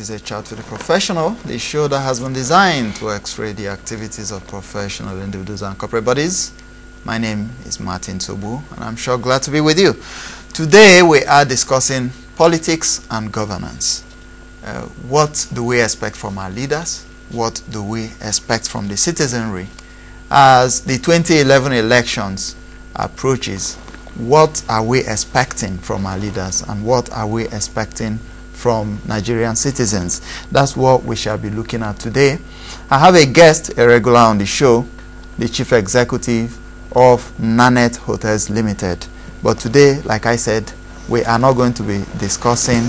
is a chat with a professional, the show that has been designed to x-ray the activities of professional individuals and corporate bodies. My name is Martin Tobu, and I'm sure glad to be with you. Today we are discussing politics and governance. What do we expect from our leaders? What do we expect from the citizenry? As the 2011 elections approaches, what are we expecting from our leaders, and what are we expecting from Nigerian citizens? That's what we shall be looking at today. I have a guest, a regular on the show, the Chief Executive of Nanet Hotels Limited. But today, like I said, we are not going to be discussing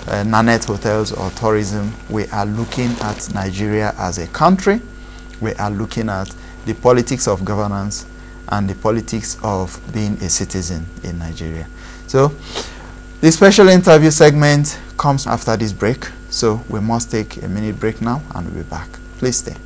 Nanet Hotels or tourism. We are looking at Nigeria as a country. We are looking at the politics of governance and the politics of being a citizen in Nigeria. So the special interview segment comes after this break. So we must take a minute break now and we'll be back. Please stay.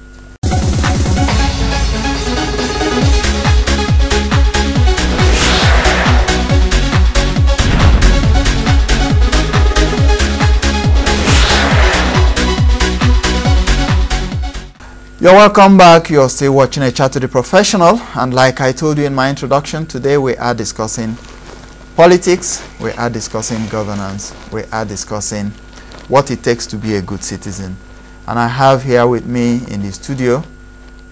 You're welcome back. You're still watching A Chat to the Professional, and like I told you in my introduction, today we are discussing politics, we are discussing governance, we are discussing what it takes to be a good citizen. And I have here with me in the studio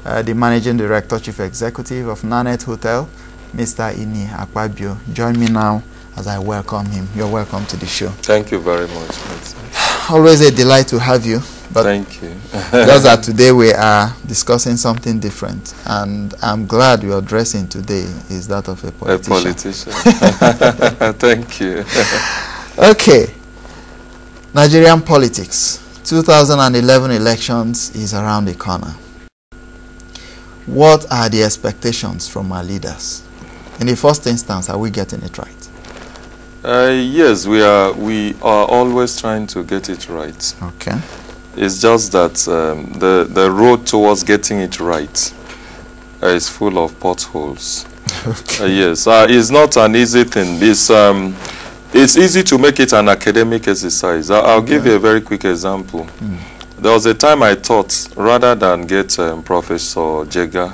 the Managing Director, Chief Executive of Nanet Hotel, Mr. Ini Akpabio. Join me now as I welcome him. You're welcome to the show. Thank you very much. Always a delight to have you. But thank you. just that today we are discussing something different, and I'm glad your dressing today is that of a politician. A politician. Thank you. Okay. Nigerian politics. 2011 elections is around the corner. What are the expectations from our leaders? In the first instance, are we getting it right? Yes, we are always trying to get it right. Okay. It's just that the road towards getting it right is full of potholes. Okay. Yes, it's not an easy thing. It's easy to make it an academic exercise. I'll give you a very quick example. There was a time I thought, rather than get Professor Jega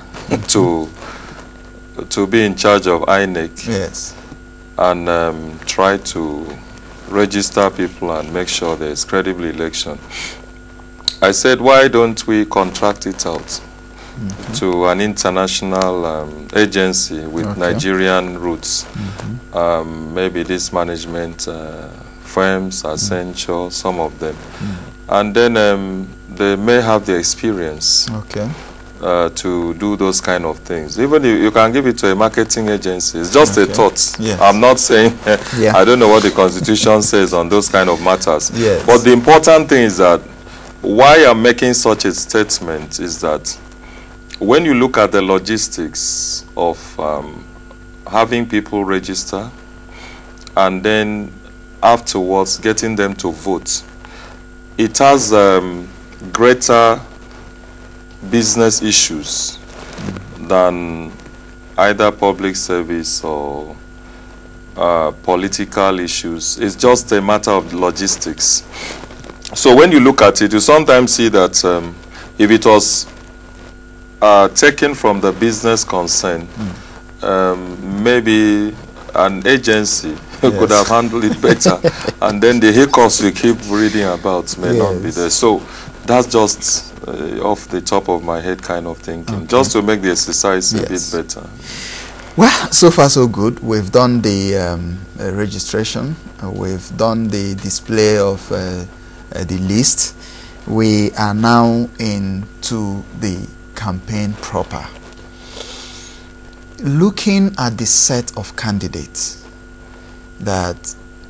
to be in charge of INEC, yes, and try to register people and make sure there's credible election, I said, why don't we contract it out to an international agency with Nigerian roots? Maybe these management firms, Accenture, some of them. And then they may have the experience to do those kind of things. Even if you can give it to a marketing agency. It's just a thought. Yes. I'm not saying, I don't know what the Constitution says on those kind of matters. Yes. But the important thing is that why I'm making such a statement is that when you look at the logistics of having people register and then afterwards getting them to vote, it has greater business issues than either public service or political issues. It's just a matter of logistics. So when you look at it, you sometimes see that if it was taken from the business concern, maybe an agency could have handled it better, and then the hiccups we keep reading about may not be there. So that's just off the top of my head kind of thinking, just to make the exercise a bit better. Well, so far so good. We've done the registration. We've done the display of the list. We are now into the campaign proper. Looking at the set of candidates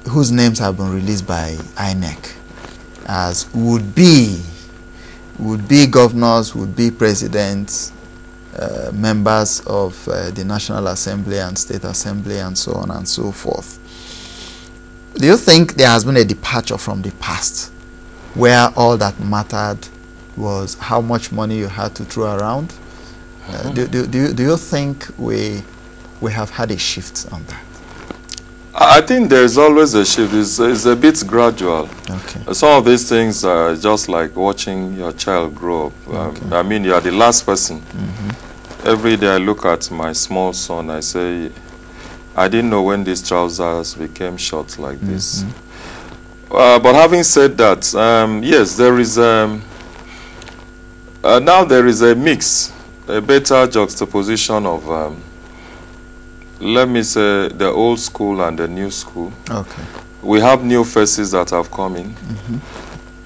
whose names have been released by INEC as would be governors, would be presidents, members of the National Assembly and State Assembly, and so on and so forth. Do you think there has been a departure from the past, where all that mattered was how much money you had to throw around? Do you think we have had a shift on that? I think there's always a shift. It's a bit gradual. Okay. Some of these things are just like watching your child grow up. Okay. I mean, you are the last person. Every day I look at my small son, I say, I didn't know when these trousers became short like this. But having said that, yes, there is now there is a mix, a better juxtaposition of, let me say, the old school and the new school. Okay. We have new faces that have come in.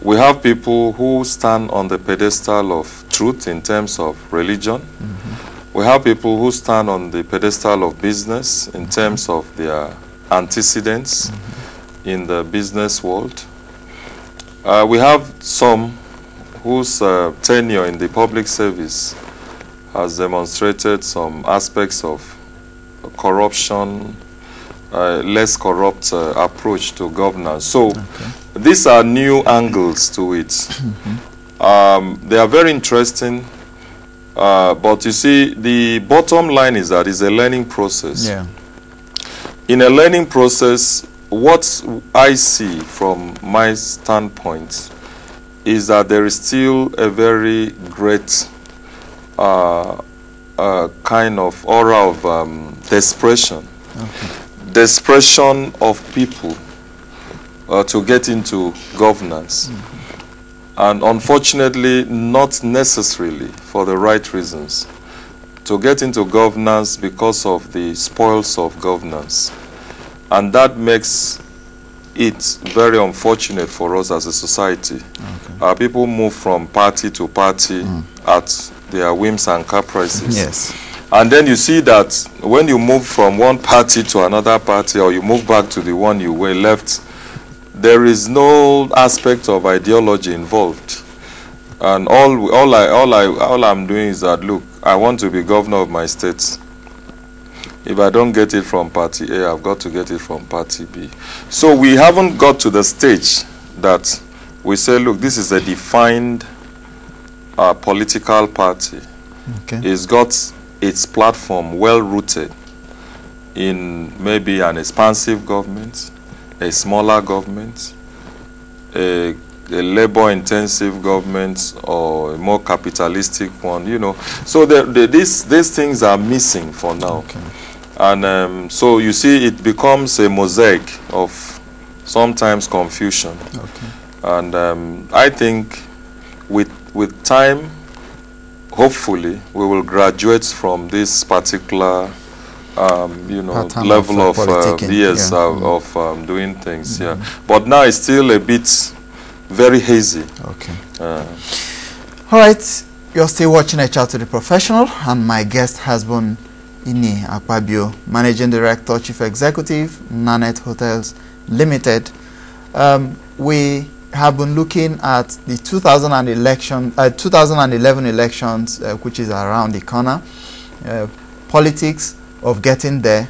We have people who stand on the pedestal of truth in terms of religion. We have people who stand on the pedestal of business in terms of their antecedents in the business world. We have some whose tenure in the public service has demonstrated some aspects of corruption, less corrupt approach to governance. So these are new angles to it. They are very interesting, but you see, the bottom line is that it's a learning process. Yeah. In a learning process, what I see from my standpoint is that there is still a very great kind of aura of desperation. Desperation of people to get into governance. And unfortunately, not necessarily for the right reasons. To get into governance because of the spoils of governance. And that makes it very unfortunate for us as a society. People move from party to party at their whims and caprices. Yes. And then you see that when you move from one party to another party, or you move back to the one you were left, there is no aspect of ideology involved. And all I'm doing is that, look, I want to be governor of my state. If I don't get it from party A, I've got to get it from party B. So we haven't got to the stage that we say, look, this is a defined political party. It's got its platform well rooted in maybe an expansive government, a smaller government, a labor-intensive government, or a more capitalistic one, you know. So these things are missing for now. And so you see, it becomes a mosaic of sometimes confusion. And I think with time, hopefully, we will graduate from this particular, you know, level of doing things. But now it's still a bit very hazy. All right, you're still watching A Chat to the Professional, and my guest has been Ini Akpabio, Managing Director, Chief Executive, Nanet Hotels Limited. We have been looking at the 2011 elections, which is around the corner. Politics of getting there,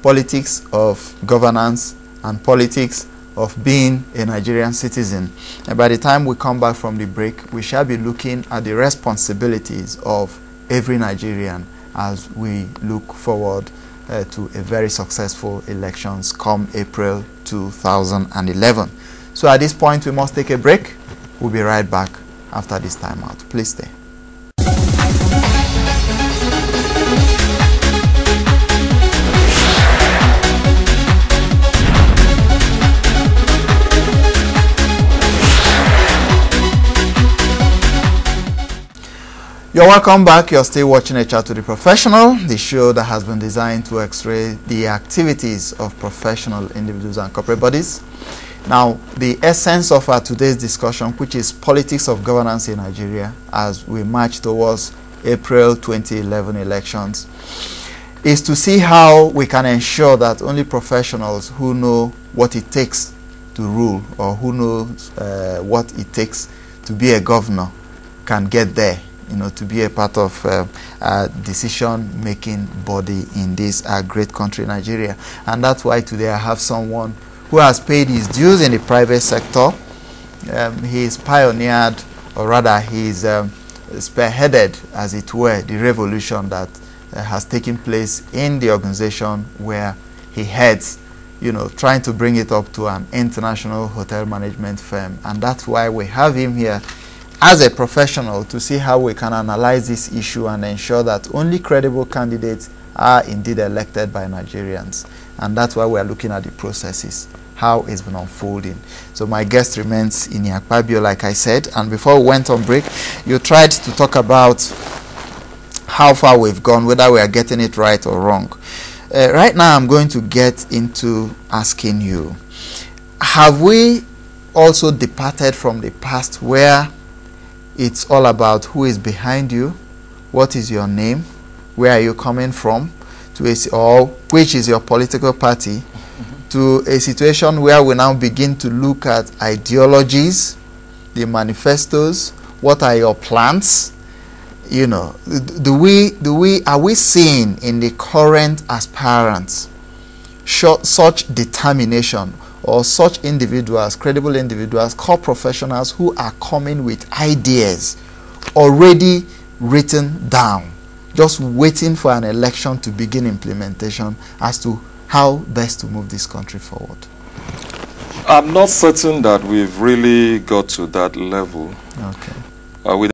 politics of governance, and politics of being a Nigerian citizen. And by the time we come back from the break, we shall be looking at the responsibilities of every Nigerian as we look forward to a very successful elections come April 2011. So at this point, we must take a break. We'll be right back after this time out. Please stay. You're welcome back. You're still watching A Chat to the Professional, the show that has been designed to x-ray the activities of professional individuals and corporate bodies. Now, the essence of our today's discussion, which is politics of governance in Nigeria as we march towards April 2011 elections, is to see how we can ensure that only professionals who know what it takes to rule, or who knows what it takes to be a governor, can get there, you know, to be a part of a decision-making body in this great country, Nigeria. And that's why today I have someone who has paid his dues in the private sector. He's pioneered, or rather he's spearheaded, as it were, the revolution that has taken place in the organization where he heads you know, trying to bring it up to an international hotel management firm. And that's why we have him here as a professional to see how we can analyze this issue and ensure that only credible candidates are indeed elected by Nigerians. And that's why we are looking at the processes, how it's been unfolding. So my guest remains Ini Akpabio, like I said. And before we went on break, you tried to talk about how far we've gone, whether we are getting it right or wrong. Right now, I'm going to get into asking you, have we also departed from the past where it's all about who is behind you, what is your name, where are you coming from, or which is your political party, to a situation where we now begin to look at ideologies, the manifestos, what are your plans? You know, are we seeing in the current aspirants such determination, or such individuals, credible individuals, core professionals who are coming with ideas already written down, just waiting for an election to begin implementation as to how best to move this country forward? I'm not certain that we've really got to that level. Okay. With